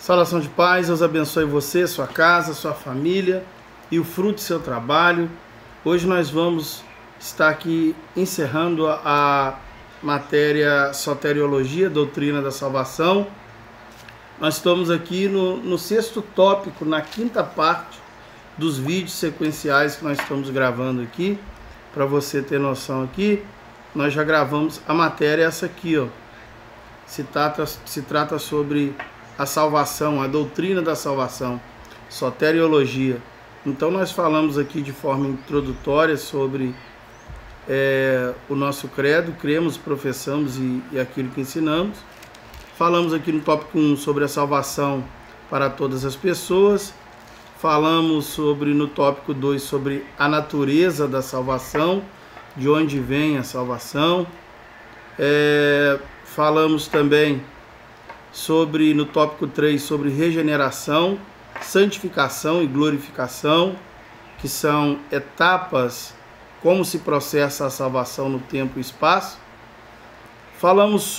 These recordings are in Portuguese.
Saudação de paz, Deus abençoe você, sua casa, sua família e o fruto do seu trabalho. Hoje nós vamos estar aqui encerrando a matéria Soteriologia, Doutrina da Salvação. Nós estamos aqui no sexto tópico, na quinta parte dos vídeos sequenciais que nós estamos gravando aqui. Para você ter noção aqui, nós já gravamos a matéria essa aqui, ó. Se trata sobre a salvação, a doutrina da salvação, soteriologia. Então nós falamos aqui de forma introdutória sobre o nosso credo, cremos, professamos e aquilo que ensinamos. Falamos aqui no tópico 1 sobre a salvação para todas as pessoas. Falamos no tópico 2 sobre a natureza da salvação, de onde vem a salvação. Falamos também no tópico 3 sobre regeneração, santificação e glorificação, que são etapas, como se processa a salvação no tempo e espaço. Falamos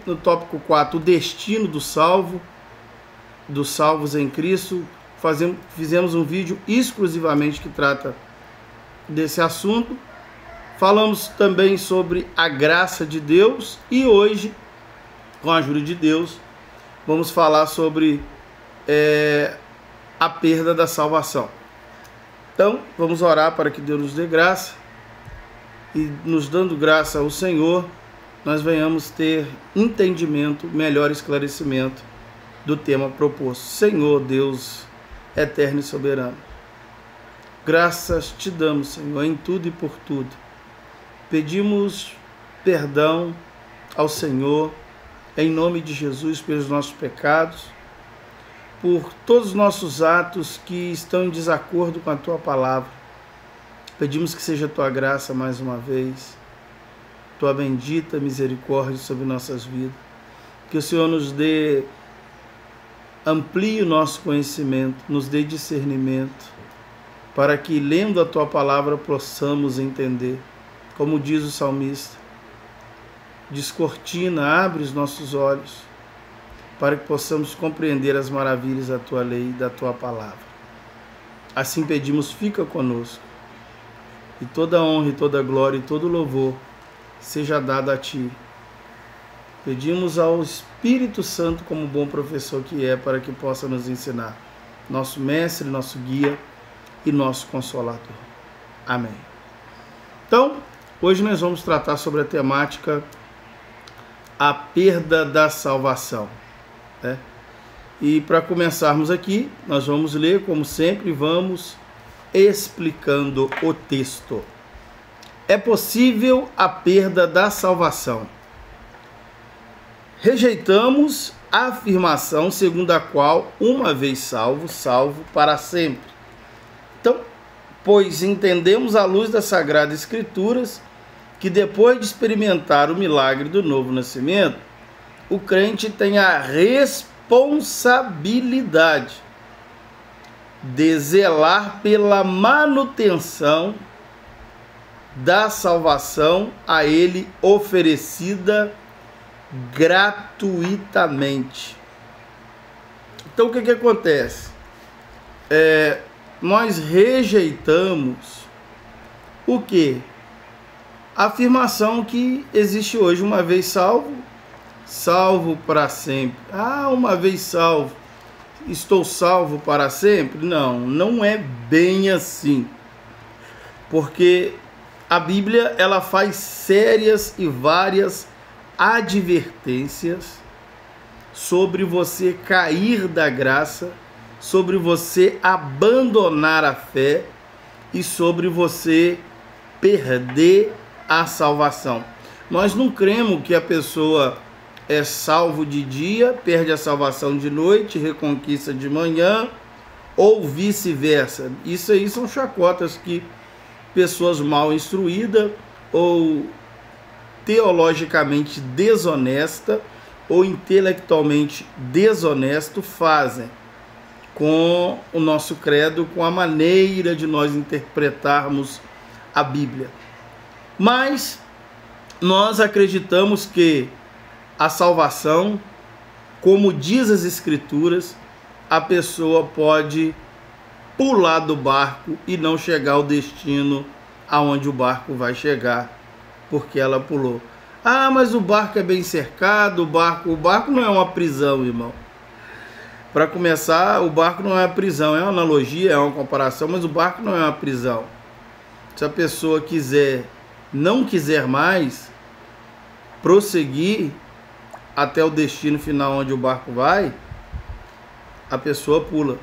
no tópico 4, o destino do salvo, dos salvos em Cristo. Fizemos um vídeo exclusivamente que trata desse assunto. Falamos também sobre a graça de Deus e hoje, com a ajuda de Deus, vamos falar sobre a perda da salvação. Então, vamos orar para que Deus nos dê graça e, nos dando graça ao Senhor, nós venhamos ter entendimento, melhor esclarecimento do tema proposto. Senhor Deus eterno e soberano, graças te damos, Senhor, em tudo e por tudo. Pedimos perdão ao Senhor, em nome de Jesus, pelos nossos pecados, por todos os nossos atos que estão em desacordo com a Tua palavra. Pedimos que seja a Tua graça mais uma vez, Tua bendita misericórdia sobre nossas vidas. Que o Senhor nos amplie o nosso conhecimento, nos dê discernimento, para que, lendo a Tua palavra, possamos entender. Como diz o salmista, descortina, abre os nossos olhos, para que possamos compreender as maravilhas da Tua lei e da Tua palavra. Assim pedimos, fica conosco, e toda honra, e toda glória, e todo louvor seja dado a Ti. Pedimos ao Espírito Santo, como bom professor que é, para que possa nos ensinar, nosso mestre, nosso guia e nosso consolador. Amém. Então, hoje nós vamos tratar sobre a temática a perda da salvação, né? E para começarmos aqui, nós vamos ler, como sempre, vamos explicando o texto. É possível a perda da salvação. Rejeitamos a afirmação segundo a qual, uma vez salvo, salvo para sempre. Então, pois entendemos à luz das Sagradas Escrituras que depois de experimentar o milagre do novo nascimento, o crente tem a responsabilidade de zelar pela manutenção da salvação a ele oferecida gratuitamente. Então, o que acontece? Nós rejeitamos o quê? A afirmação que existe hoje, uma vez salvo, salvo para sempre. Uma vez salvo, estou salvo para sempre? Não, não é bem assim. Porque a Bíblia, ela faz sérias e várias advertências sobre você cair da graça, sobre você abandonar a fé e sobre você perder a salvação. Nós não cremos que a pessoa é salvo de dia, perde a salvação de noite, reconquista de manhã, ou vice-versa. Isso aí são chacotas que pessoas mal instruídas ou teologicamente desonesta ou intelectualmente desonesto fazem com o nosso credo, com a maneira de nós interpretarmos a Bíblia. Mas nós acreditamos que a salvação como diz as Escrituras, a pessoa pode pular do barco e não chegar ao destino aonde o barco vai chegar, porque ela pulou. Ah, mas o barco é bem cercado, o barco não é uma prisão, irmão. Para começar, o barco não é uma prisão, é uma analogia, é uma comparação, mas o barco não é uma prisão. Se a pessoa não quiser mais prosseguir até o destino final onde o barco vai, a pessoa pula.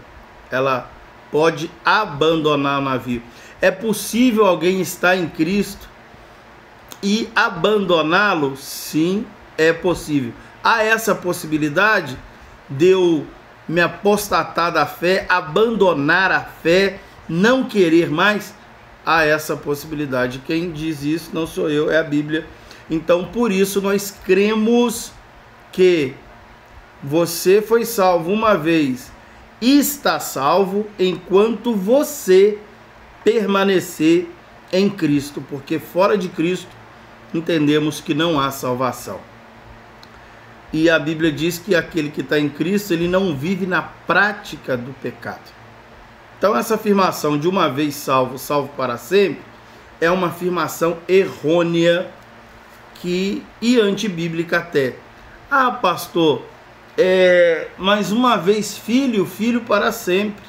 Ela pode abandonar o navio. É possível alguém estar em Cristo e abandoná-lo? Sim, é possível. Há essa possibilidade de eu me apostatar da fé, abandonar a fé, não querer mais? Há essa possibilidade. Quem diz isso não sou eu, é a Bíblia. Então, por isso, nós cremos que você foi salvo uma vez e está salvo enquanto você permanecer em Cristo, porque fora de Cristo entendemos que não há salvação. E a Bíblia diz que aquele que está em Cristo, ele não vive na prática do pecado. Então essa afirmação de uma vez salvo, salvo para sempre, é uma afirmação errônea e antibíblica até. Ah, pastor, mas uma vez filho, filho para sempre.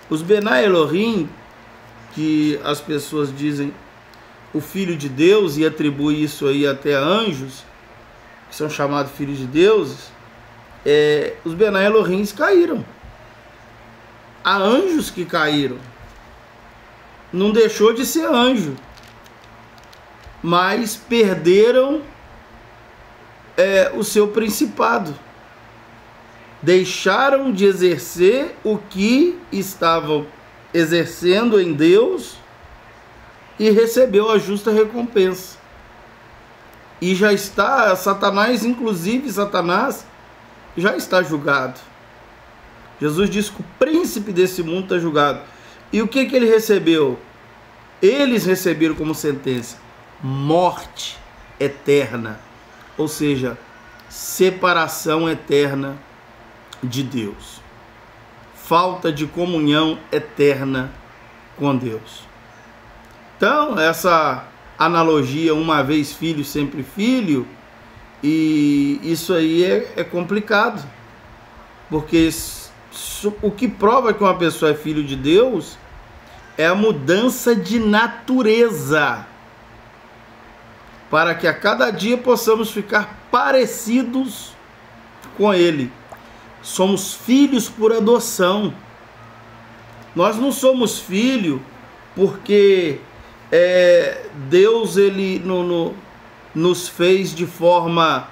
Os Benai Elohim, que as pessoas dizem o Filho de Deus e atribui isso aí até a anjos, que são chamados filhos de deuses, os Benai Elohim caíram. Há anjos que caíram. Não deixou de ser anjo, mas perderam o seu principado. Deixaram de exercer o que estavam exercendo em Deus e recebeu a justa recompensa. E já está, Satanás, inclusive Satanás, já está julgado. Jesus disse que o príncipe desse mundo está julgado. E o que ele recebeu? Eles receberam como sentença morte eterna, ou seja, separação eterna de Deus, falta de comunhão eterna com Deus. Então, essa analogia, uma vez filho, sempre filho, e isso aí é complicado, porque o que prova que uma pessoa é filho de Deus é a mudança de natureza, para que a cada dia possamos ficar parecidos com Ele. Somos filhos por adoção. Nós não somos filho porque Deus ele nos fez de forma,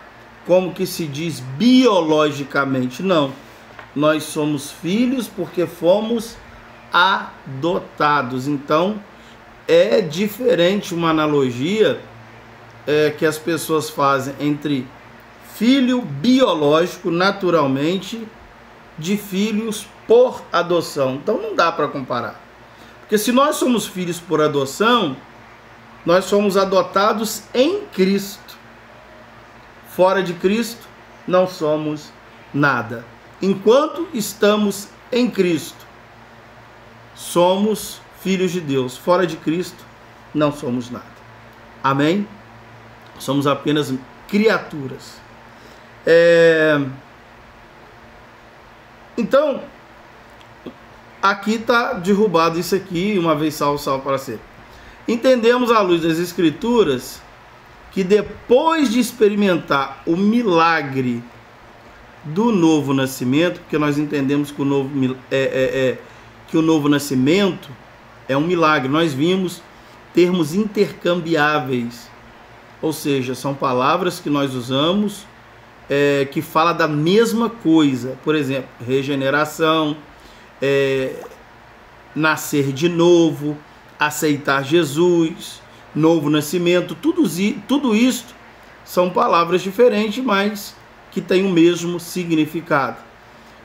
como que se diz, biologicamente. Não. Nós somos filhos porque fomos adotados. Então, é diferente uma analogia que as pessoas fazem entre filho biológico, naturalmente, de filhos por adoção. Então não dá para comparar. Porque se nós somos filhos por adoção, nós somos adotados em Cristo. Fora de Cristo, não somos nada. Enquanto estamos em Cristo, somos filhos de Deus. Fora de Cristo, não somos nada. Amém? Somos apenas criaturas. Então, aqui está derrubado isso aqui, uma vez salvo, salvo para sempre. Entendemos à luz das Escrituras que depois de experimentar o milagre do novo nascimento, porque nós entendemos que o novo nascimento é um milagre. Nós vimos termos intercambiáveis, ou seja, são palavras que nós usamos que fala da mesma coisa. Por exemplo, regeneração, nascer de novo, aceitar Jesus, novo nascimento, tudo isso são palavras diferentes, mas que têm o mesmo significado.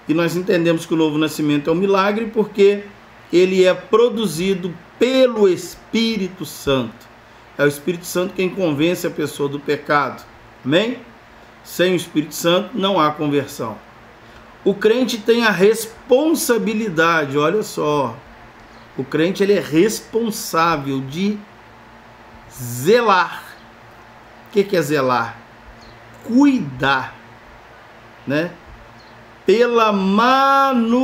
E nós entendemos que o novo nascimento é um milagre porque ele é produzido pelo Espírito Santo. É o Espírito Santo quem convence a pessoa do pecado. Amém? Sem o Espírito Santo não há conversão. O crente tem a responsabilidade, olha só, o crente ele é responsável de zelar. O que é zelar? Cuidar, né? Pela manutenção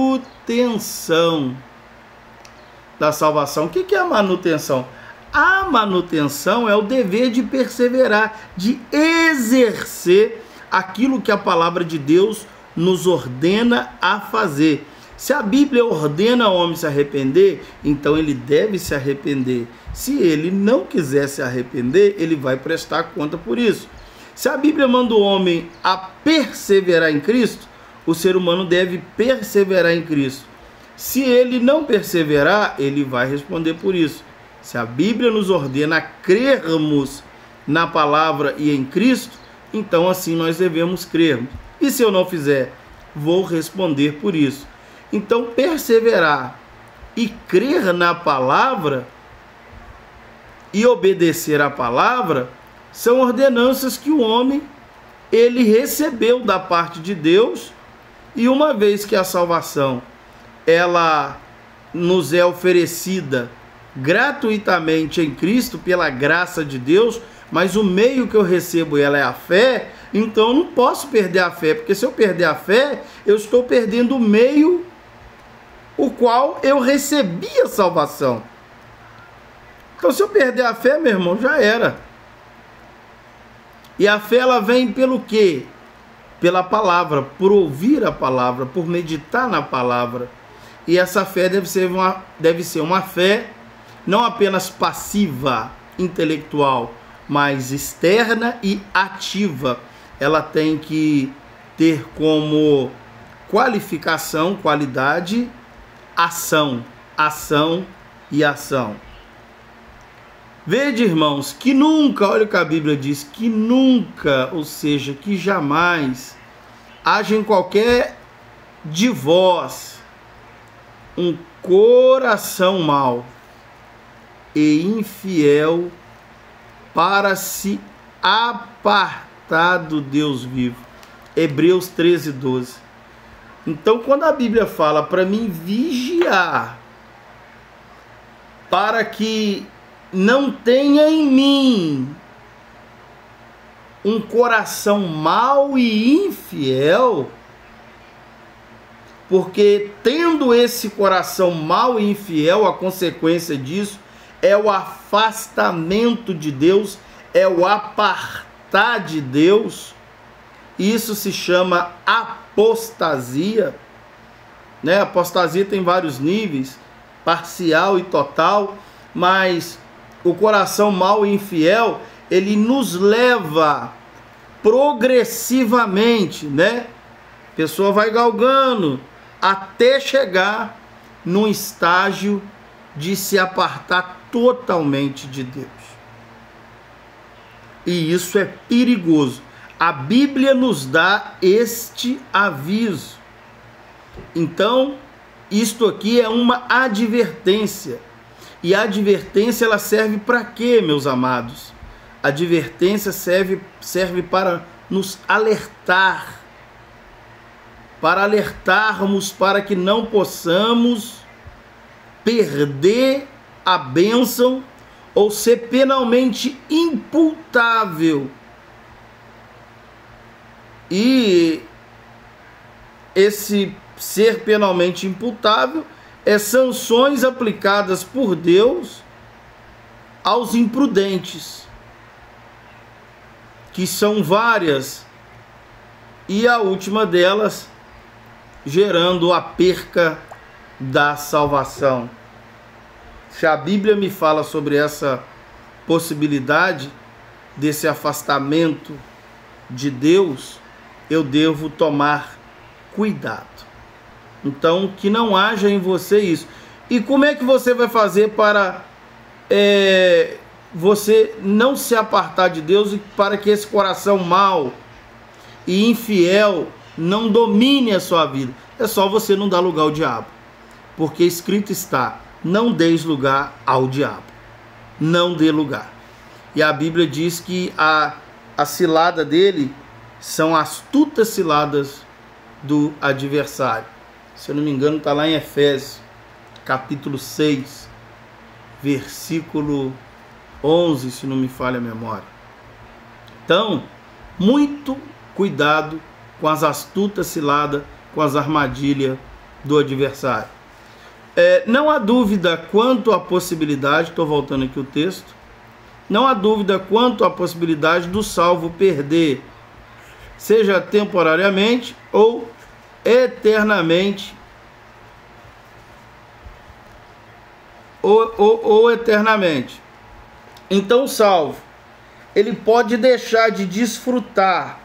da salvação. O que é a manutenção? A manutenção é o dever de perseverar, de exercer aquilo que a palavra de Deus nos ordena a fazer. Se a Bíblia ordena ao homem se arrepender, então ele deve se arrepender. Se ele não quiser se arrepender, ele vai prestar conta por isso. Se a Bíblia manda o homem a perseverar em Cristo, o ser humano deve perseverar em Cristo. Se ele não perseverar, ele vai responder por isso. Se a Bíblia nos ordena a crermos na palavra e em Cristo, então assim nós devemos crermos. E se eu não fizer, vou responder por isso. Então perseverar e crer na palavra e obedecer à palavra são ordenanças que o homem ele recebeu da parte de Deus, e uma vez que a salvação ela nos é oferecida gratuitamente em Cristo pela graça de Deus, mas o meio que eu recebo ela é a fé, então eu não posso perder a fé, porque se eu perder a fé, eu estou perdendo o meio o qual eu recebi a salvação. Então se eu perder a fé, meu irmão, já era. E a fé ela vem pelo quê? Pela palavra, por ouvir a palavra, por meditar na palavra. E essa fé deve ser uma fé não apenas passiva, intelectual, mas externa e ativa. Ela tem que ter como qualificação, qualidade, ação, ação e ação. Vede, irmãos, que nunca, olha o que a Bíblia diz, que nunca, ou seja, que jamais haja em qualquer de vós um coração mau e infiel para se apartar do Deus vivo. Hebreus 13:12. Então, quando a Bíblia fala para mim vigiar, para que não tenha em mim um coração mau e infiel, porque tendo esse coração mau e infiel, a consequência disso é o afastamento de Deus, é o apartar de Deus. Isso se chama apostasia, né? Apostasia tem vários níveis, parcial e total, mas o coração mau e infiel, ele nos leva progressivamente, né? A pessoa vai galgando até chegar num estágio de se apartar totalmente de Deus. E isso é perigoso. A Bíblia nos dá este aviso. Então, isto aqui é uma advertência. E a advertência ela serve para quê, meus amados? A advertência serve para nos alertar, para alertarmos para que não possamos perder a bênção ou ser penalmente imputável. E esse ser penalmente imputável é sanções aplicadas por Deus aos imprudentes, que são várias, e a última delas gerando a perca da salvação. Se a Bíblia me fala sobre essa possibilidade desse afastamento de Deus, eu devo tomar cuidado. Então, que não haja em você isso. E como é que você vai fazer para você não se apartar de Deus e para que esse coração mau e infiel não domine a sua vida? É só você não dar lugar ao diabo. Porque escrito está: não deis lugar ao diabo. Não dê lugar. E a Bíblia diz que a cilada dele são astutas ciladas do adversário. Se eu não me engano, está lá em Efésios, capítulo 6, versículo 11, se não me falha a memória. Então, muito cuidado com as astutas ciladas, com as armadilhas do adversário. Não há dúvida quanto à possibilidade, estou voltando aqui o texto, não há dúvida quanto à possibilidade do salvo perder, seja temporariamente ou eternamente, ou eternamente. Então o salvo, ele pode deixar de desfrutar,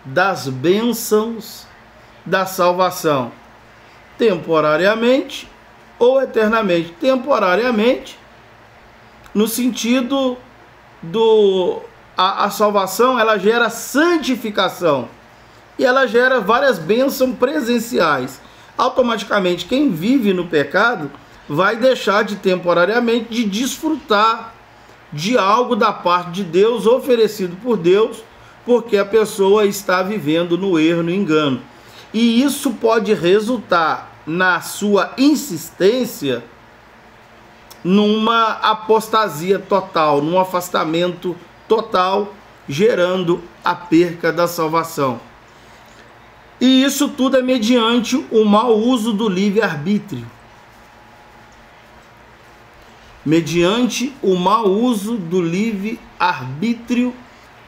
das bênçãos da salvação, temporariamente ou eternamente. Temporariamente, no sentido a salvação, ela gera santificação e ela gera várias bênçãos presenciais. Automaticamente, quem vive no pecado vai deixar de temporariamente de desfrutar de algo da parte de Deus, oferecido por Deus, porque a pessoa está vivendo no erro, no engano. E isso pode resultar na sua insistência numa apostasia total, num afastamento total, gerando a perca da salvação. E isso tudo é mediante o mau uso do livre-arbítrio. Mediante o mau uso do livre-arbítrio,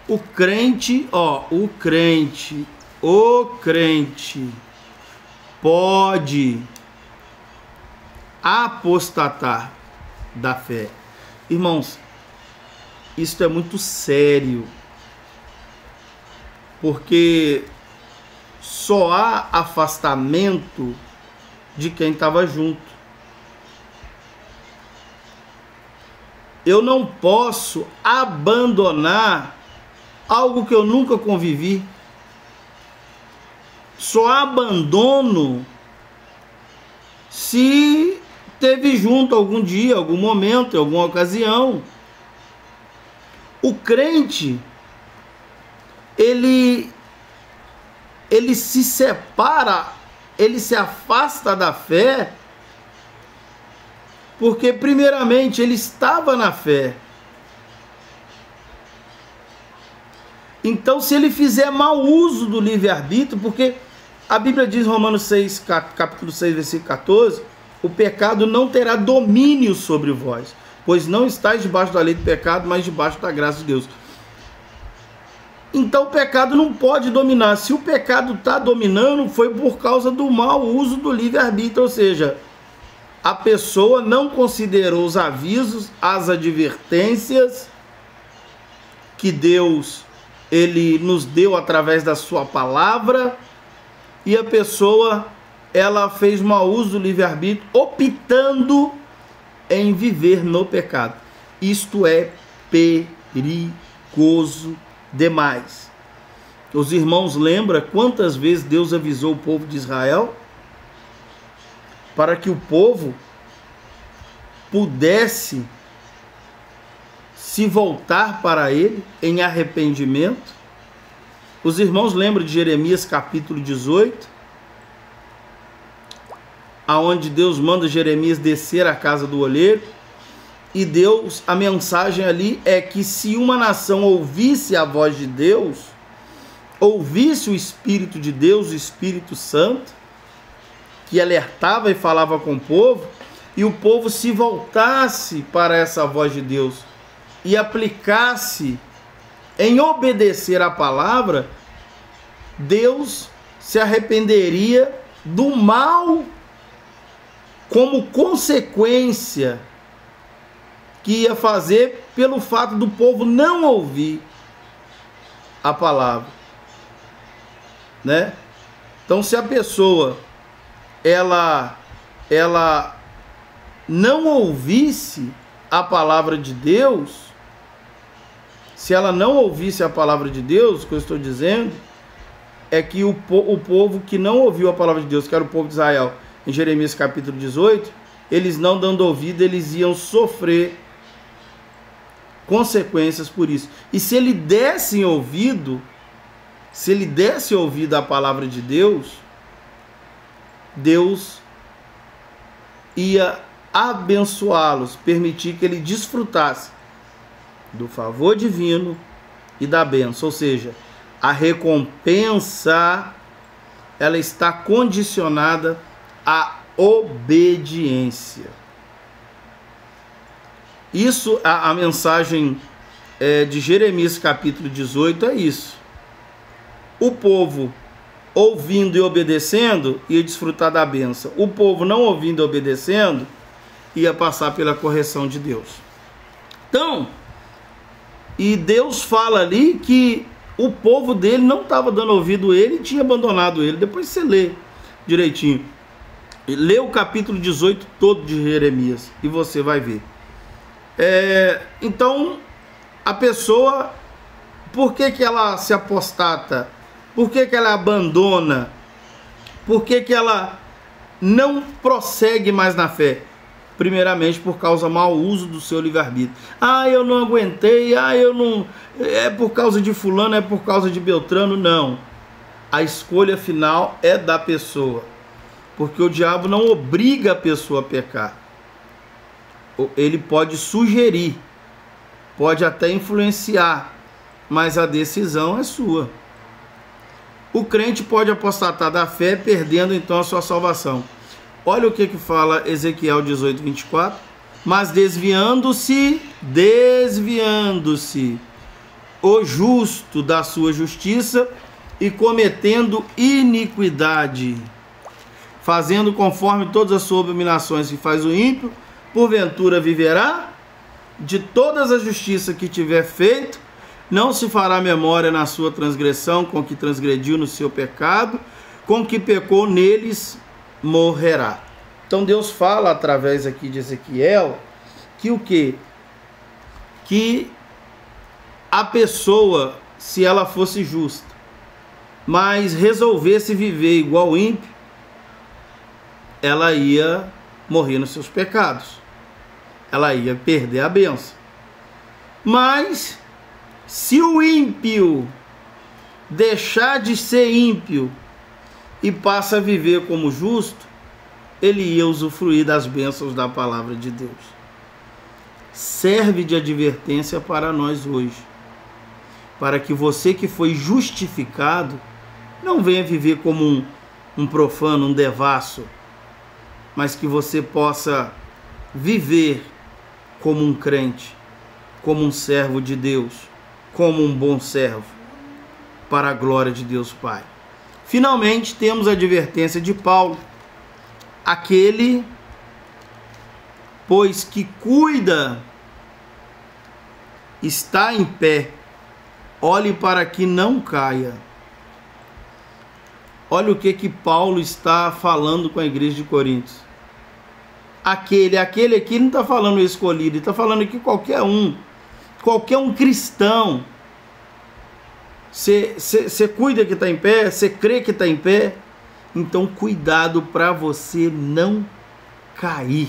o crente pode apostatar da fé. Irmãos, isso é muito sério, porque só há afastamento de quem estava junto. Eu não posso abandonar algo que eu nunca convivi. Só abandono se teve junto algum dia, algum momento, alguma ocasião. O crente, ele se separa, ele se afasta da fé, porque primeiramente ele estava na fé. Então, se ele fizer mau uso do livre-arbítrio, porque a Bíblia diz em Romanos 6, capítulo 6, versículo 14, o pecado não terá domínio sobre vós, pois não estáis debaixo da lei do pecado, mas debaixo da graça de Deus. Então o pecado não pode dominar. Se o pecado está dominando, foi por causa do mau uso do livre-arbítrio, ou seja, a pessoa não considerou os avisos, as advertências que Deus ele nos deu através da sua palavra, e a pessoa ela fez mau uso do livre-arbítrio, optando em viver no pecado. Isto é perigoso demais. Os irmãos lembram quantas vezes Deus avisou o povo de Israel para que o povo pudesse se voltar para ele em arrependimento? Os irmãos lembram de Jeremias capítulo 18, aonde Deus manda Jeremias descer à casa do olheiro, e Deus, a mensagem ali é que se uma nação ouvisse a voz de Deus, ouvisse o Espírito de Deus, o Espírito Santo, que alertava e falava com o povo, e o povo se voltasse para essa voz de Deus e aplicasse em obedecer a palavra, Deus se arrependeria do mal como consequência que ia fazer pelo fato do povo não ouvir a palavra, né? Então, se a pessoa ela não ouvisse a palavra de Deus, se ela não ouvisse a palavra de Deus, o que eu estou dizendo é que o povo que não ouviu a palavra de Deus, que era o povo de Israel, em Jeremias capítulo 18, eles não dando ouvido, eles iam sofrer consequências por isso. E se ele desse ouvido à palavra de Deus, Deus ia abençoá-los, permitir que ele desfrutasse do favor divino e da bênção. Ou seja, a recompensa, ela está condicionada à obediência. Isso, a mensagem de Jeremias capítulo 18 é isso. O povo ouvindo e obedecendo ia desfrutar da bênção. O povo não ouvindo e obedecendo ia passar pela correção de Deus. Então, e Deus fala ali que o povo dele não estava dando ouvido a ele e tinha abandonado ele. Depois você lê direitinho. Lê o capítulo 18 todo de Jeremias e você vai ver. Então, a pessoa, por que ela se apostata? Por que ela abandona? Por que ela não prossegue mais na fé? Primeiramente por causa do mau uso do seu livre-arbítrio. Eu não aguentei, eu não... É por causa de fulano, é por causa de Beltrano. Não. A escolha final é da pessoa. Porque o diabo não obriga a pessoa a pecar. Ele pode sugerir, pode até influenciar, mas a decisão é sua. O crente pode apostatar da fé, perdendo então a sua salvação. Olha o que fala Ezequiel 18, 24. Mas desviando-se o justo da sua justiça e cometendo iniquidade, fazendo conforme todas as suas abominações que faz o ímpio, porventura viverá? De todas as justiças que tiver feito, não se fará memória na sua transgressão, com que transgrediu no seu pecado, com que pecou neles, morrerá. Então Deus fala através aqui de Ezequiel que o quê? Que a pessoa, se ela fosse justa, mas resolvesse viver igual ímpio, ela ia morrer nos seus pecados. Ela ia perder a bênção. Mas se o ímpio deixar de ser ímpio e passa a viver como justo, ele ia usufruir das bênçãos da palavra de Deus. Serve de advertência para nós hoje, para que você que foi justificado não venha viver como um profano, um devasso, mas que você possa viver como um crente, como um servo de Deus, como um bom servo, para a glória de Deus Pai. Finalmente, temos a advertência de Paulo: aquele, pois que cuida, está em pé, olhe para que não caia. Olha o que Paulo está falando com a igreja de Coríntios. Aquele aqui não está falando escolhido, ele está falando que qualquer um cristão. Você cuida que está em pé, você crê que está em pé, então cuidado para você não cair.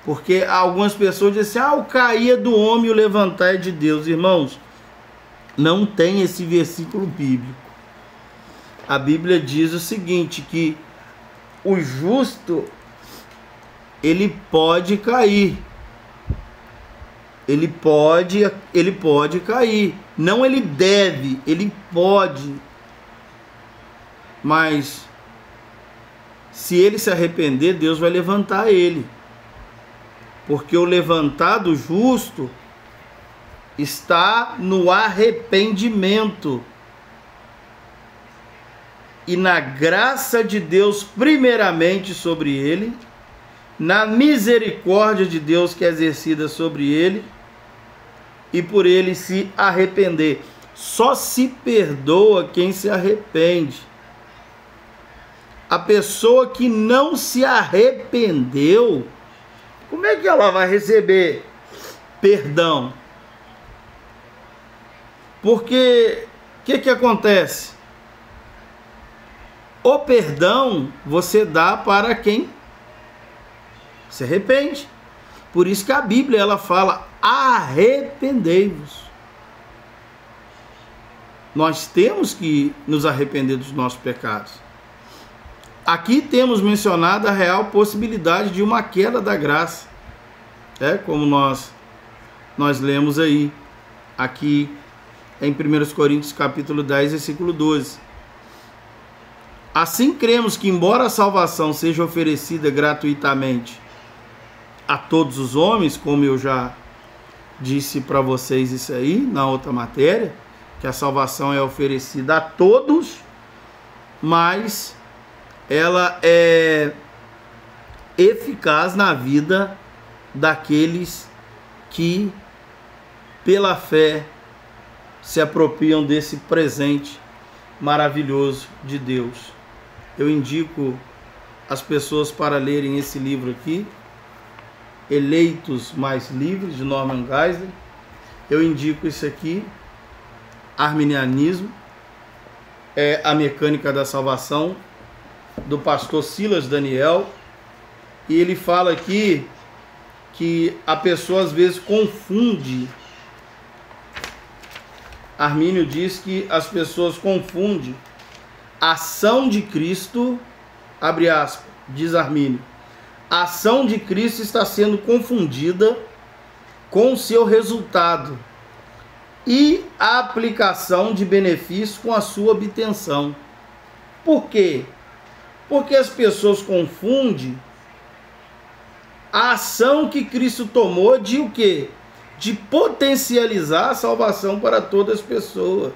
Porque algumas pessoas dizem assim: o cair é do homem e o levantar é de Deus. Irmãos, não tem esse versículo bíblico. A Bíblia diz o seguinte, que o justo, ele pode cair. Ele pode cair. Não ele deve, ele pode. Mas se ele se arrepender, Deus vai levantar ele. Porque o levantar do justo está no arrependimento. E na graça de Deus primeiramente sobre ele, na misericórdia de Deus que é exercida sobre ele, e por ele se arrepender. Só se perdoa quem se arrepende. A pessoa que não se arrependeu, como é que ela vai receber perdão? Porque o que acontece? O perdão você dá para quem se arrepende. Por isso que a Bíblia ela fala: arrependei-vos. Nós temos que nos arrepender dos nossos pecados. Aqui temos mencionado a real possibilidade de uma queda da graça. Como nós lemos aí, aqui em 1 Coríntios capítulo 10, versículo 12. Assim cremos que, embora a salvação seja oferecida gratuitamente a todos os homens, como eu já disse para vocês isso aí na outra matéria, que a salvação é oferecida a todos, mas ela é eficaz na vida daqueles que, pela fé, se apropriam desse presente maravilhoso de Deus. Eu indico as pessoas para lerem esse livro aqui, Eleitos Mais Livres, de Norman Geisler. Eu indico isso aqui, Arminianismo, a Mecânica da Salvação, do pastor Silas Daniel. E ele fala aqui que a pessoa às vezes confunde. Armínio diz que as pessoas confundem a ação de Cristo, abre aspas, diz Armínio, a ação de Cristo está sendo confundida com o seu resultado e a aplicação de benefícios com a sua obtenção. Por quê? Porque as pessoas confundem a ação que Cristo tomou de o quê? De potencializar a salvação para todas as pessoas.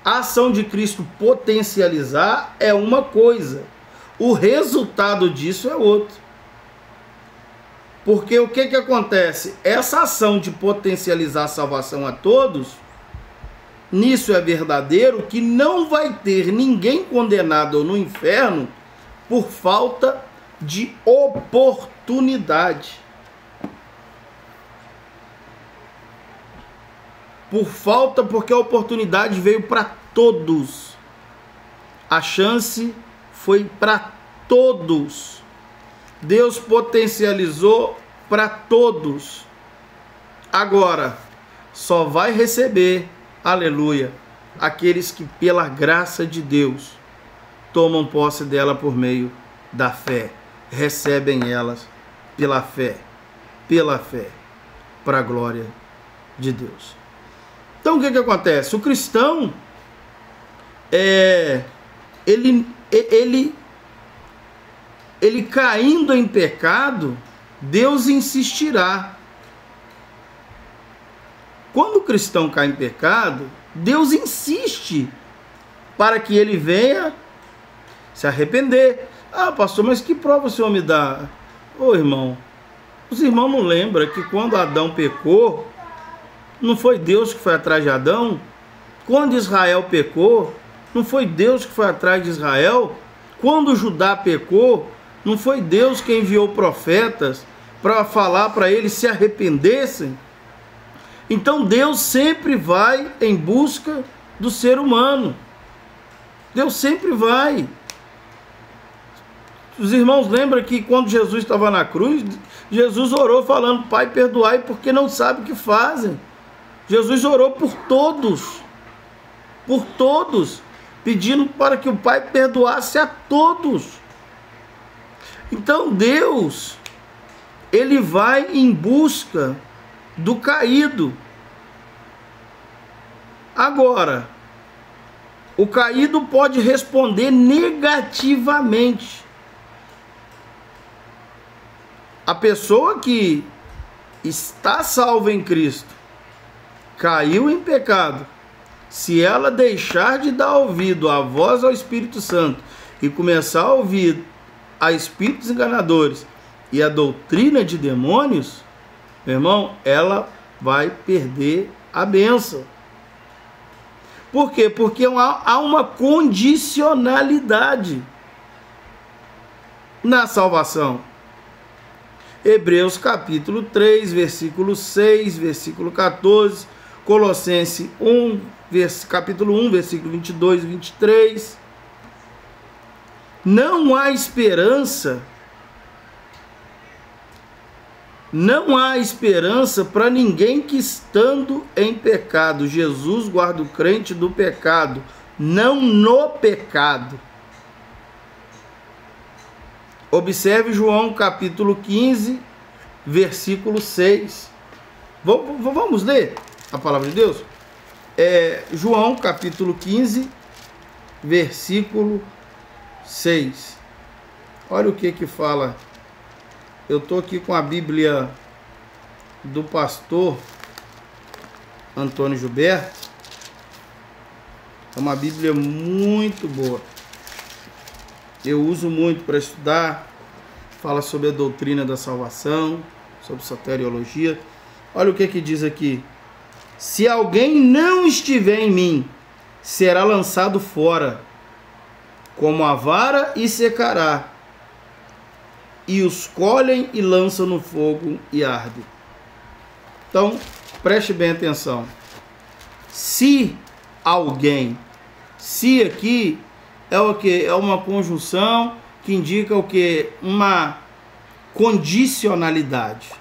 A ação de Cristo potencializar é uma coisa, o resultado disso é outro. Porque o que acontece? Essa ação de potencializar a salvação a todos, nisso é verdadeiro que não vai ter ninguém condenado no inferno por falta de oportunidade. Porque a oportunidade veio para todos. A chance foi para todos. Deus potencializou para todos. Agora, só vai receber, aleluia, aqueles que pela graça de Deus tomam posse dela por meio da fé. Recebem elas pela fé, para a glória de Deus. Então o que acontece? O cristão, ele caindo em pecado, Deus insistirá. Quando o cristão cai em pecado, Deus insiste para que ele venha se arrepender. Ah, pastor, mas que prova o Senhor me dá? Ô irmão, os irmãos não lembram que quando Adão pecou, não foi Deus que foi atrás de Adão? Quando Israel pecou, não foi Deus que foi atrás de Israel? Quando Judá pecou, não foi Deus que enviou profetas para falar para eles se arrependessem? Então Deus sempre vai em busca do ser humano. Deus sempre vai. Os irmãos lembram que quando Jesus estava na cruz, Jesus orou falando: Pai, perdoai porque não sabem o que fazem. Jesus orou por todos, pedindo para que o Pai perdoasse a todos. Então Deus, ele vai em busca do caído. Agora, o caído pode responder negativamente. A pessoa que está salva em Cristo, caiu em pecado, se ela deixar de dar ouvido à voz ao Espírito Santo e começar a ouvir a espíritos enganadores e a doutrina de demônios, meu irmão, ela vai perder a bênção. Por quê? Porque há uma condicionalidade na salvação. Hebreus capítulo 3, versículo 6, versículo 14, Colossenses 1, capítulo 1, versículo 22 e 23. Não há esperança Não há esperança para ninguém que, estando em pecado, Jesus guarda o crente do pecado, não no pecado. Observe João capítulo 15, versículo 6. Vamos ler a palavra de Deus? João capítulo 15, versículo 6. Olha o que fala. Eu estou aqui com a Bíblia do pastor Antônio Gilberto. É uma Bíblia muito boa. Eu uso muito para estudar. Fala sobre a doutrina da salvação, sobre soteriologia. Olha o que diz aqui. Se alguém não estiver em mim, será lançado fora, como a vara, e secará. E os colhem e lançam no fogo e arde. Então, preste bem atenção. Se alguém, se aqui é o que? É uma conjunção que indica o que? Uma condicionalidade.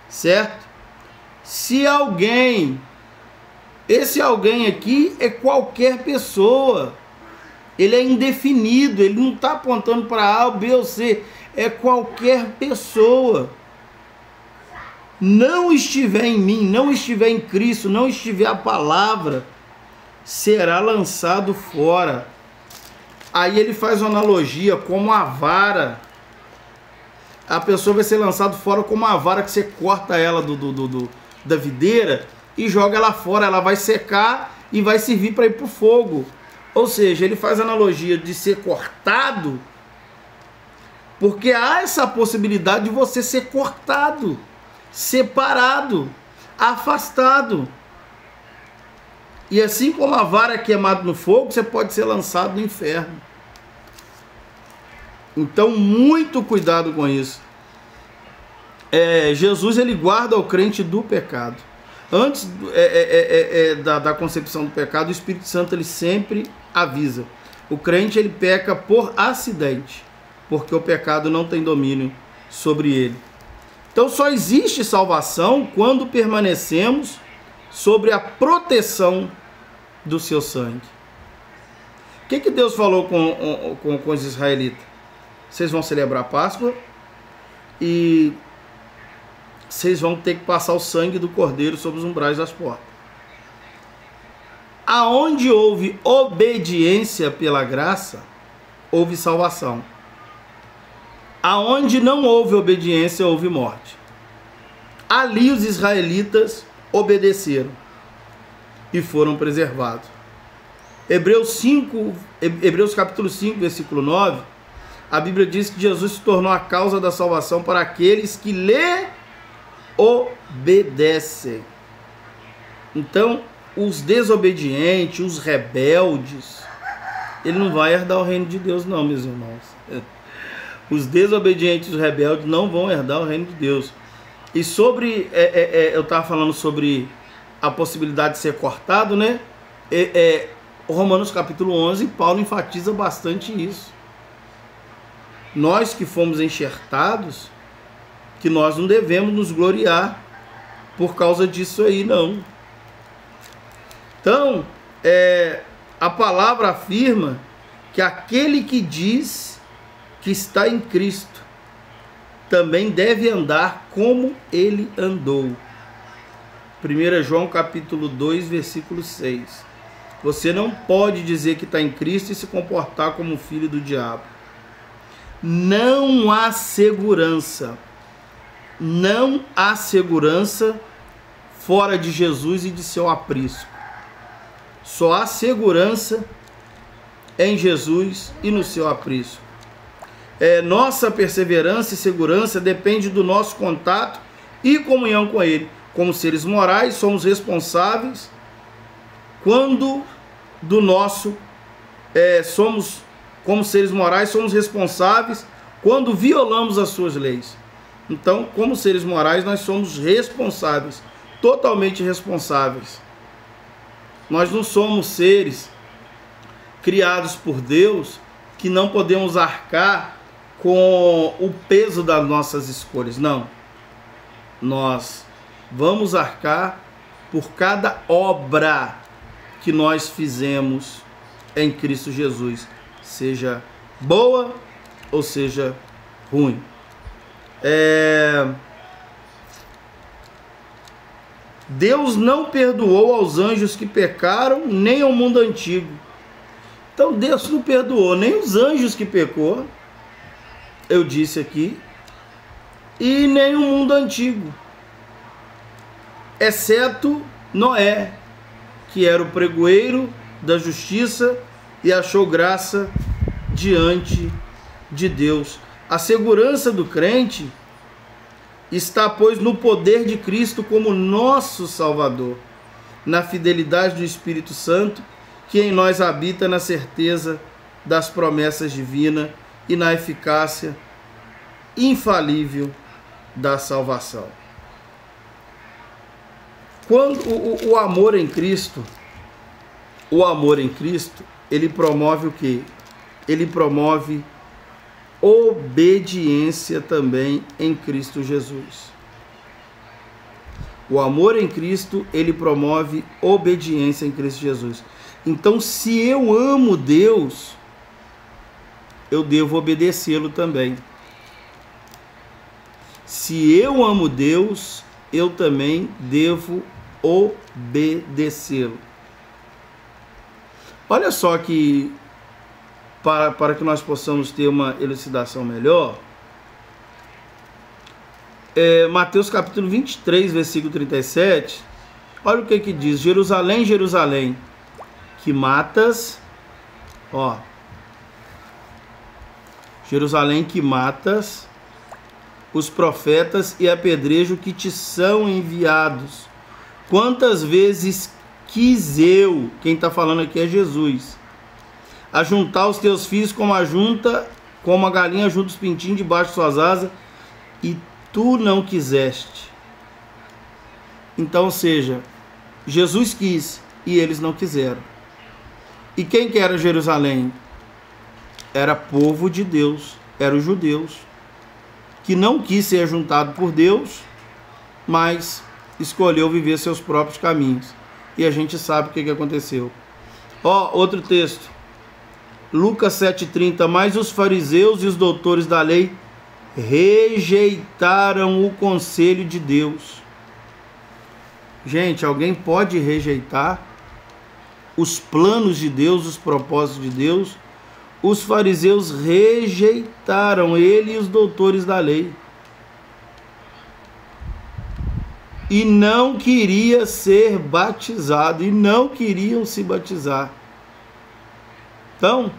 Certo? Se alguém, esse alguém aqui é qualquer pessoa. Ele é indefinido, ele não está apontando para A, B ou C. É qualquer pessoa. Não estiver em mim, não estiver em Cristo, não estiver a palavra, será lançado fora. Aí ele faz uma analogia como a vara. A pessoa vai ser lançada fora como a vara que você corta ela da videira e joga ela fora. Ela vai secar e vai servir para ir para o fogo. Ou seja, ele faz a analogia de ser cortado, porque há essa possibilidade de você ser cortado, separado, afastado. E assim como a vara é queimada no fogo, você pode ser lançado no inferno. Então, muito cuidado com isso. Jesus, ele guarda o crente do pecado. Antes da concepção do pecado, o Espírito Santo ele sempre avisa. O crente ele peca por acidente, porque o pecado não tem domínio sobre ele. Então só existe salvação quando permanecemos sobre a proteção do seu sangue. O que Deus falou com os israelitas? Vocês vão celebrar a Páscoa e vocês vão ter que passar o sangue do cordeiro sobre os umbrais das portas. Aonde houve obediência pela graça, houve salvação. Aonde não houve obediência, houve morte. Ali os israelitas obedeceram e foram preservados. Hebreus capítulo 5, versículo 9, a Bíblia diz que Jesus se tornou a causa da salvação para aqueles que lhe obedecem. Então, os desobedientes, os rebeldes, ele não vai herdar o reino de Deus não, meus irmãos. Os desobedientes e os rebeldes não vão herdar o reino de Deus. E sobre, eu estava falando sobre a possibilidade de ser cortado, né? Romanos capítulo 11, Paulo enfatiza bastante isso. Nós que fomos enxertados, que nós não devemos nos gloriar por causa disso aí, não. Então, a palavra afirma que aquele que diz que está em Cristo também deve andar como ele andou. 1 João capítulo 2, versículo 6. Você não pode dizer que está em Cristo e se comportar como filho do diabo. Não há segurança. Não há segurança fora de Jesus e de seu aprisco. Só há segurança em Jesus e no seu aprisco. Nossa perseverança e segurança depende do nosso contato e comunhão com Ele. Como seres morais, somos responsáveis quando como seres morais, somos responsáveis quando violamos as suas leis. Então, como seres morais, nós somos responsáveis, totalmente responsáveis. Nós não somos seres criados por Deus que não podemos arcar com o peso das nossas escolhas, não. nós vamos arcar por cada obra que nós fizemos em Cristo Jesus, seja boa ou seja ruim. Deus não perdoou aos anjos que pecaram, nem ao mundo antigo. Então Deus não perdoou nem os anjos que pecou, eu disse aqui, e nem o mundo antigo, exceto Noé, que era o pregoeiro da justiça e achou graça diante de Deus. A segurança do crente está, pois, no poder de Cristo como nosso Salvador, na fidelidade do Espírito Santo, que em nós habita, na certeza das promessas divinas e na eficácia infalível da salvação. Quando o amor em Cristo, ele promove o quê? Ele promove obediência também em Cristo Jesus. O amor em Cristo, ele promove obediência em Cristo Jesus. Então, se eu amo Deus, eu devo obedecê-lo também. Se eu amo Deus, eu também devo obedecê-lo. Olha só que, para que nós possamos ter uma elucidação melhor, Mateus capítulo 23, versículo 37, olha o que diz: Jerusalém, Jerusalém, que matas, Jerusalém, que matas os profetas e apedrejo que te são enviados. Quantas vezes quis eu, quem está falando aqui é Jesus, ajuntar os teus filhos como a galinha junta os pintinhos debaixo de suas asas, e tu não quiseste. Então, ou seja, Jesus quis e eles não quiseram. E quem que era Jerusalém? Era povo de Deus, eram os judeus, que não quis ser juntado por Deus, mas escolheu viver seus próprios caminhos. E a gente sabe o que aconteceu. Outro texto, Lucas 7,30, mas os fariseus e os doutores da lei rejeitaram o conselho de Deus. Gente, alguém pode rejeitar os planos de Deus, os propósitos de Deus? Os fariseus rejeitaram, ele e os doutores da lei, e não queria ser batizado, e não queriam se batizar. Então,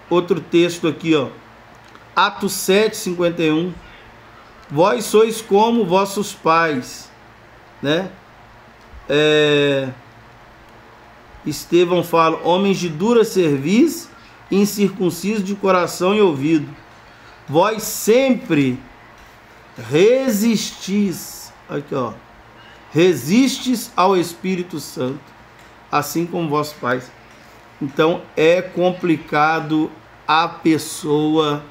outro texto aqui, Atos 7:51, vós sois como vossos pais, né? Estevão fala, homens de dura cerviz, incircuncisos de coração e ouvido, vós sempre resistis, resistes ao Espírito Santo, assim como vossos pais. Então é complicado a pessoa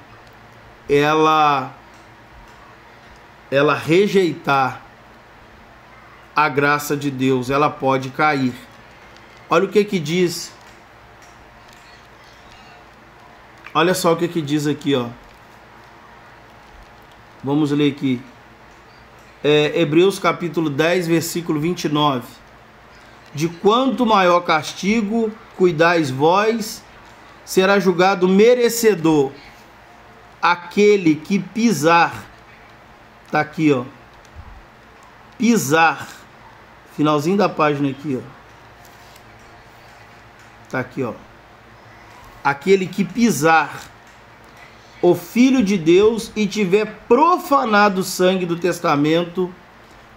ela rejeitar a graça de Deus, ela pode cair. Olha o que diz. Olha só o que diz aqui, Vamos ler aqui. Hebreus capítulo 10, versículo 29. De quanto maior castigo cuidais vós, será julgado merecedor aquele que pisar. Tá aqui, pisar. Finalzinho da página aqui, Tá aqui, aquele que pisar o Filho de Deus e tiver profanado o sangue do testamento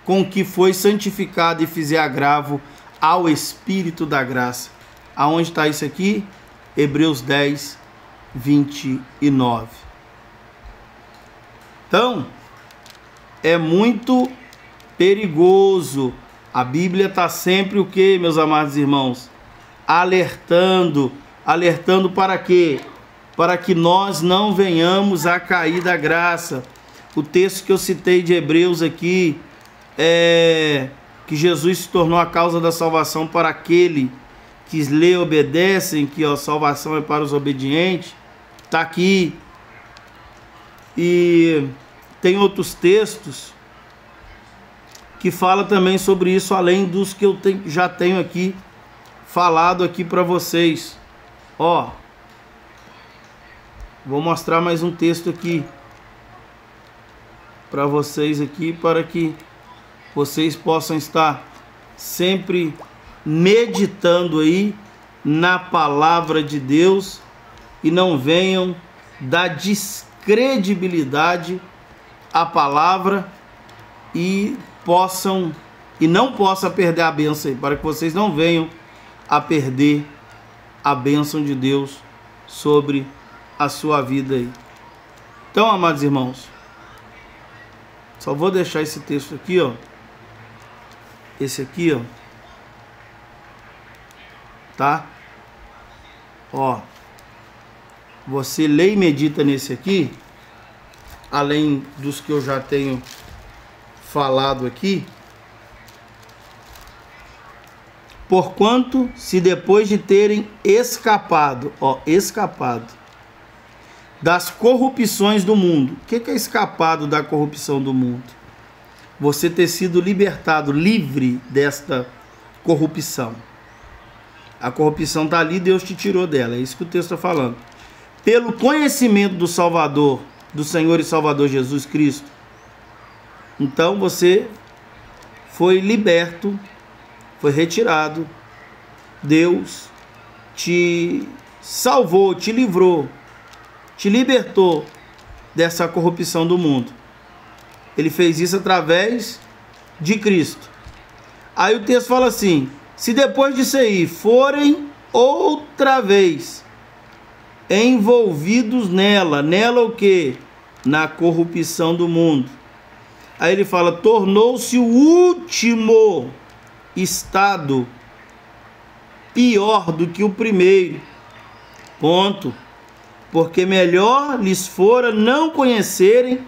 com que foi santificado e fizer agravo ao Espírito da graça. Aonde está isso aqui? Hebreus 10, 29. Então, é muito perigoso. A Bíblia está sempre o quê, meus amados irmãos? Alertando para quê? Para que nós não venhamos a cair da graça. O texto que eu citei de Hebreus aqui, que Jesus se tornou a causa da salvação para aquele que lhe obedecem, que a salvação é para os obedientes. Está aqui. E tem outros textos que fala também sobre isso, além dos que eu já tenho aqui falado aqui para vocês. Ó, vou mostrar mais um texto aqui para vocês aqui, para que vocês possam estar sempre meditando aí na palavra de Deus e não venham dar descredibilidade à palavra e não possa perder a bênção aí, para que vocês não venham a perder a bênção de Deus sobre a sua vida aí. Então, amados irmãos, só vou deixar esse texto aqui, ó. Esse aqui, ó. Tá? Ó. Você lê e medita nesse aqui, além dos que eu já tenho falado aqui. Porquanto, se depois de terem escapado das corrupções do mundo. O que é escapado da corrupção do mundo? Você ter sido libertado, livre desta corrupção. A corrupção está ali, Deus te tirou dela. É isso que o texto está falando. Pelo conhecimento do Salvador, do Senhor e Salvador Jesus Cristo. Então você foi liberto, foi retirado. Deus te salvou, te livrou, te libertou dessa corrupção do mundo. Ele fez isso através de Cristo. Aí o texto fala assim: se depois disso aí forem outra vez envolvidos nela o quê? Na corrupção do mundo. Aí ele fala: tornou-se o último estado pior do que o primeiro. Ponto. Porque melhor lhes fora não conhecerem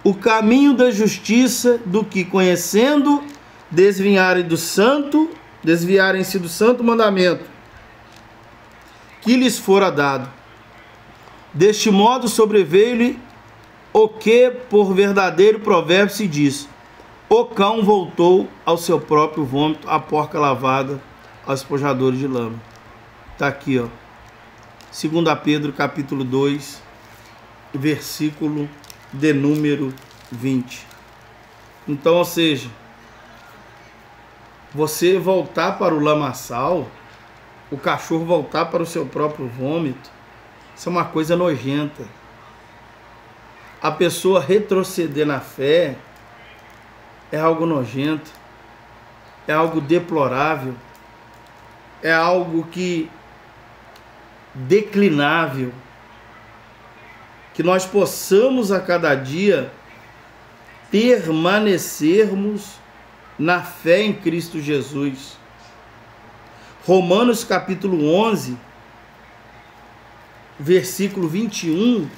o caminho da justiça do que, conhecendo, desviarem-se do santo mandamento que lhes fora dado. Deste modo sobreveio-lhe o que por verdadeiro provérbio se diz: o cão voltou ao seu próprio vômito, a porca lavada aos espojadores de lama. Está aqui, ó. 2 Pedro capítulo 2, versículo de número 20. Então, ou seja, você voltar para o lamaçal, o cachorro voltar para o seu próprio vômito, isso é uma coisa nojenta. A pessoa retroceder na fé é algo nojento, é algo deplorável, é algo que declinável. Que nós possamos a cada dia permanecermos na fé em Cristo Jesus. Romanos capítulo 11, versículo 21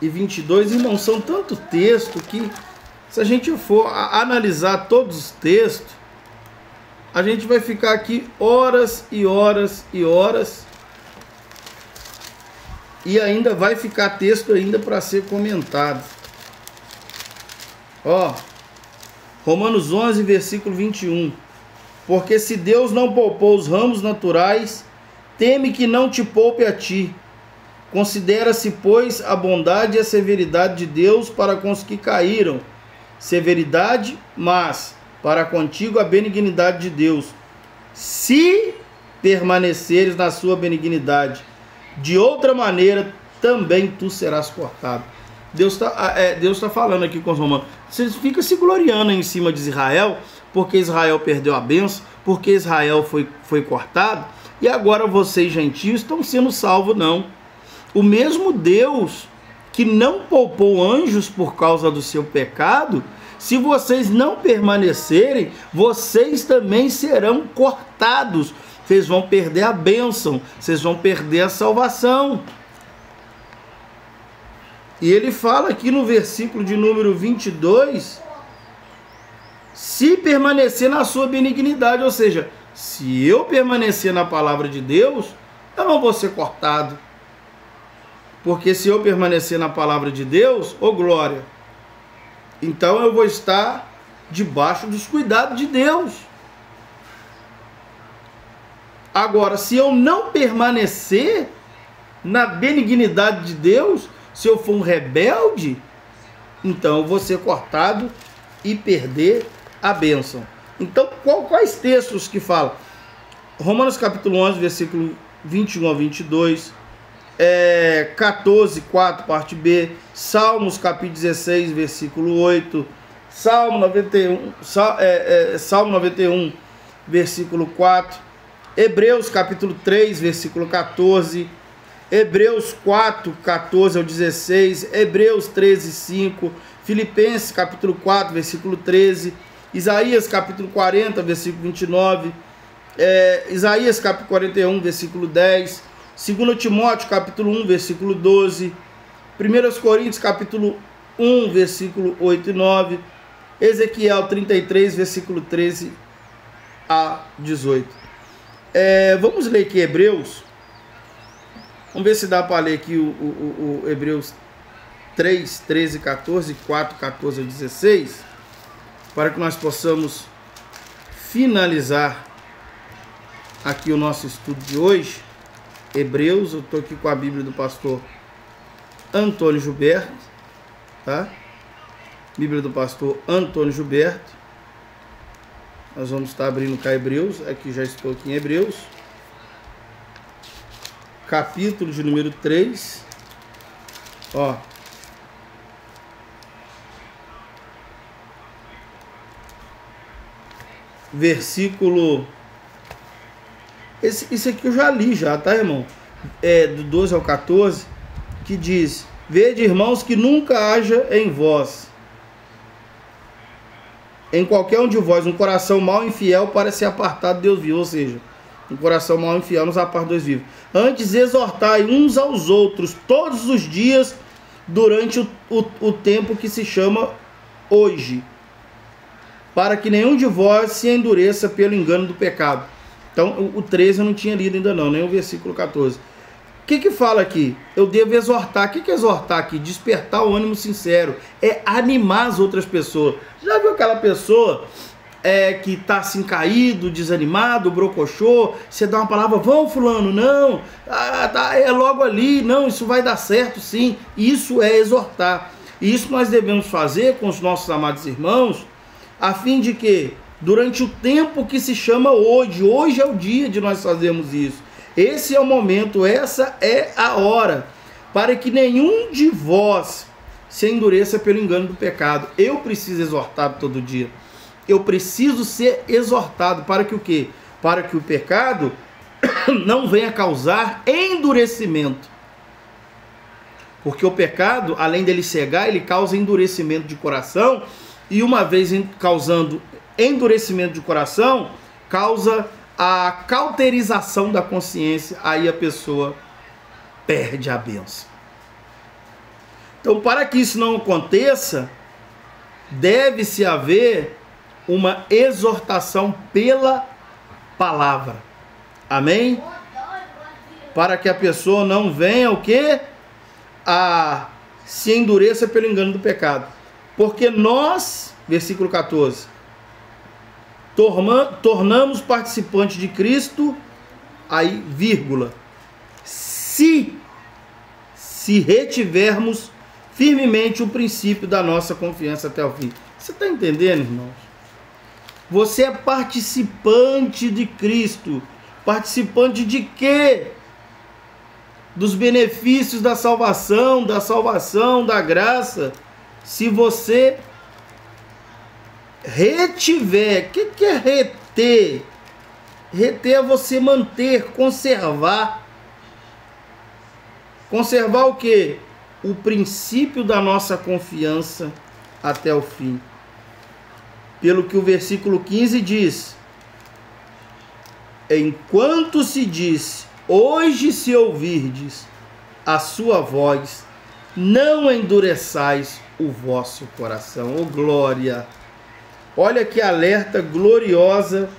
e 22, irmãos, são tanto texto que, se a gente for analisar todos os textos, a gente vai ficar aqui horas e horas e horas, e ainda vai ficar texto ainda para ser comentado. Ó, Romanos 11, versículo 21. Porque se Deus não poupou os ramos naturais, teme que não te poupe a ti. Considera-se, pois, a bondade e a severidade de Deus para com os que caíram. Severidade, mas para contigo a benignidade de Deus, se permaneceres na sua benignidade. De outra maneira, também tu serás cortado. Deus tá falando aqui com os romanos. Vocês ficam se gloriando em cima de Israel, porque Israel perdeu a bênção, porque Israel foi cortado, e agora vocês, gentios, estão sendo salvos. Não. O mesmo Deus que não poupou anjos por causa do seu pecado, se vocês não permanecerem, vocês também serão cortados. Vocês vão perder a bênção, vocês vão perder a salvação. E ele fala aqui no versículo de número 22, se permanecer na sua benignidade, ou seja, se eu permanecer na palavra de Deus, eu não vou ser cortado. Porque se eu permanecer na palavra de Deus, ô glória, então eu vou estar debaixo dos cuidados de Deus. Agora, se eu não permanecer na benignidade de Deus, se eu for um rebelde, então eu vou ser cortado e perder a bênção. Então, quais textos que falam? Romanos capítulo 11, versículo 21 a 22, 14, 4, parte B, Salmos capítulo 16, versículo 8, Salmo 91, versículo 4, Hebreus capítulo 3, versículo 14, Hebreus 4, 14 ao 16, Hebreus 13, 5, Filipenses capítulo 4, versículo 13, Isaías capítulo 40, versículo 29, Isaías capítulo 41, versículo 10, 2 Timóteo capítulo 1, versículo 12, 1 Coríntios capítulo 1, versículo 8 e 9, Ezequiel 33, versículo 13 a 18. Vamos ler aqui Hebreus. Vamos ver se dá para ler aqui o Hebreus 3, 13, 14, 4, 14 a 16, para que nós possamos finalizar aqui o nosso estudo de hoje. Hebreus, eu estou aqui com a Bíblia do pastor Antônio Gilberto, tá? Bíblia do pastor Antônio Gilberto. Nós vamos estar abrindo cá Hebreus, aqui já estou aqui em Hebreus, capítulo de número 3, ó. Versículo... Isso aqui eu já li já, tá, irmão? Do 12 ao 14, que diz: Vede, irmãos, que nunca haja em vós, em qualquer um de vós, um coração mau e infiel para se apartar de Deus vivo. Ou seja, um coração mau e infiel nos aparta de Deus vivo. Antes exortai uns aos outros todos os dias, durante o tempo que se chama hoje, para que nenhum de vós se endureça pelo engano do pecado. Então, o 13 eu não tinha lido ainda não, nem o versículo 14. O que fala aqui? Eu devo exortar. O que é exortar aqui? Despertar o ânimo sincero. É animar as outras pessoas. Já viu aquela pessoa que está assim caído, desanimado, brocochô? Você dá uma palavra, vamos fulano, não, é logo ali, não, isso vai dar certo sim. Isso é exortar. E isso nós devemos fazer com os nossos amados irmãos, a fim de que, durante o tempo que se chama hoje é o dia de nós fazermos isso. Esse é o momento, essa é a hora, para que nenhum de vós se endureça pelo engano do pecado. Eu preciso exortar todo dia. Eu preciso ser exortado para que o quê? Para que o pecado não venha causar endurecimento. Porque o pecado, além dele cegar, ele causa endurecimento de coração, e uma vez causando endurecimento de coração, causa a cauterização da consciência, aí a pessoa perde a bênção. Então, para que isso não aconteça, deve-se haver uma exortação pela palavra. Amém? Para que a pessoa não venha o quê? A se endureça pelo engano do pecado. Porque nós, versículo 14, tornamos participantes de Cristo, aí, vírgula, se retivermos firmemente o princípio da nossa confiança até o fim. Você está entendendo, irmãos? Você é participante de Cristo. Participante de quê? Dos benefícios da salvação, da graça. Se você retiver. O que é reter? Reter é você manter, conservar. Conservar o quê? O princípio da nossa confiança até o fim. Pelo que o versículo 15 diz: enquanto se diz, hoje se ouvirdes a sua voz, não endureçais o vosso coração. Oh glória! Olha que alerta gloriosa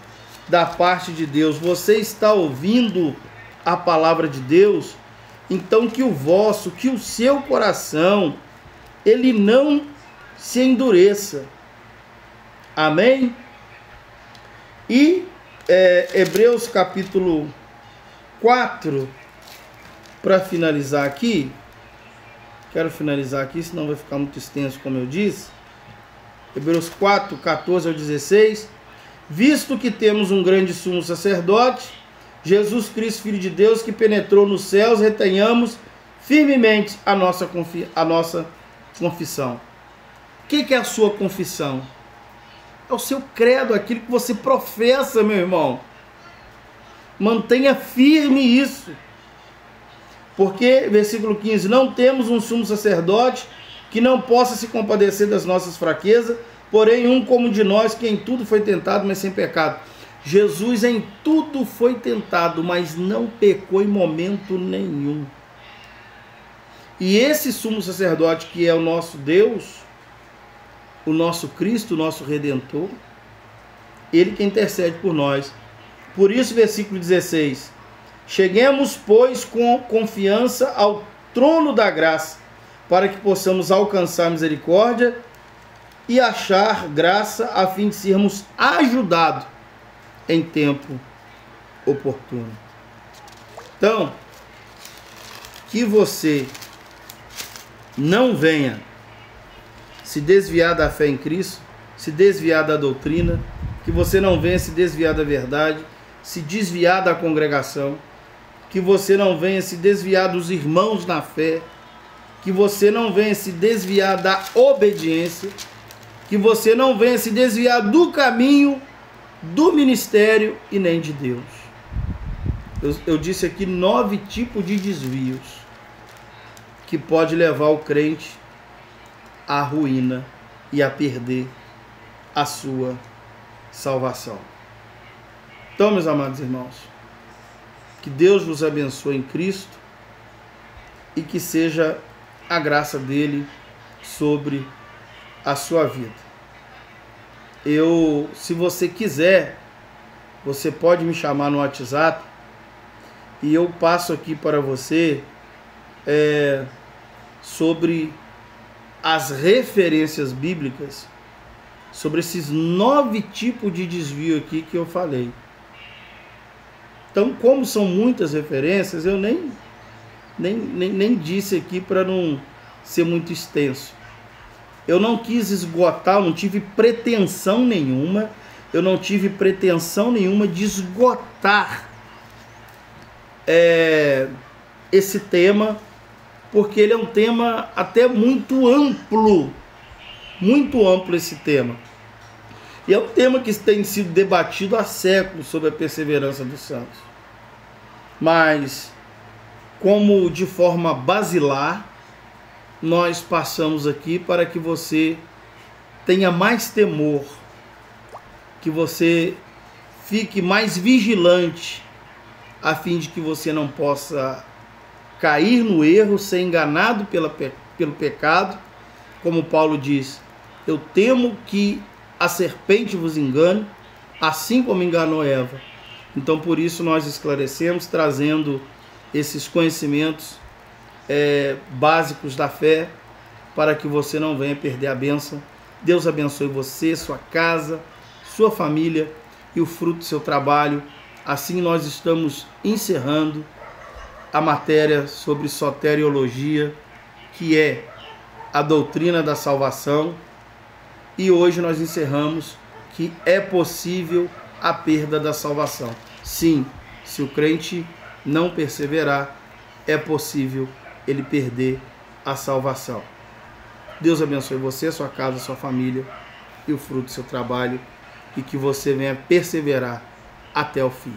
da parte de Deus. Você está ouvindo a palavra de Deus? Então que o seu coração, ele não se endureça. Amém? E Hebreus capítulo 4, para finalizar aqui, quero finalizar aqui, senão vai ficar muito extenso, como eu disse. Hebreus 4, 14 ao 16. Visto que temos um grande sumo sacerdote, Jesus Cristo, Filho de Deus, que penetrou nos céus, retenhamos firmemente a nossa confissão. O que é a sua confissão? É o seu credo, aquilo que você professa, meu irmão. Mantenha firme isso. Porque, versículo 15, não temos um sumo sacerdote que não possa se compadecer das nossas fraquezas, porém um como de nós, que em tudo foi tentado, mas sem pecado. Jesus em tudo foi tentado, mas não pecou em momento nenhum. E esse sumo sacerdote, que é o nosso Deus, o nosso Cristo, o nosso Redentor, ele que intercede por nós. Por isso, versículo 16, cheguemos, pois, com confiança ao trono da graça, para que possamos alcançar misericórdia e achar graça, a fim de sermos ajudados em tempo oportuno. Então, que você não venha se desviar da fé em Cristo, se desviar da doutrina, que você não venha se desviar da verdade, se desviar da congregação, que você não venha se desviar dos irmãos na fé, que você não venha se desviar da obediência, que você não venha se desviar do caminho, do ministério e nem de Deus. Eu disse aqui 9 tipos de desvios que pode levar o crente à ruína e a perder a sua salvação. Então, meus amados irmãos, que Deus vos abençoe em Cristo e que seja a graça dele sobre a sua vida. Se você quiser, você pode me chamar no WhatsApp e eu passo aqui para você sobre as referências bíblicas, sobre esses 9 tipos de desvio aqui que eu falei. Então, como são muitas referências, eu nem disse aqui para não ser muito extenso. Eu não quis esgotar, eu não tive pretensão nenhuma, de esgotar esse tema, porque ele é um tema até muito amplo esse tema. E é um tema que tem sido debatido há séculos sobre a perseverança dos santos. Mas, como de forma basilar, nós passamos aqui para que você tenha mais temor, que você fique mais vigilante, a fim de que você não possa cair no erro, ser enganado pelo pecado. Como Paulo diz, eu temo que a serpente vos engane, assim como enganou Eva. Então, por isso nós esclarecemos, trazendo esses conhecimentos básicos da fé, para que você não venha perder a bênção. Deus abençoe você, sua casa, sua família e o fruto do seu trabalho. Assim nós estamos encerrando a matéria sobre soteriologia, que é a doutrina da salvação. E hoje nós encerramos que é possível a perda da salvação. Sim, se o crente não perseverar, é possível ele perder a salvação. Deus abençoe você, sua casa, sua família e o fruto do seu trabalho, e que você venha perseverar até o fim.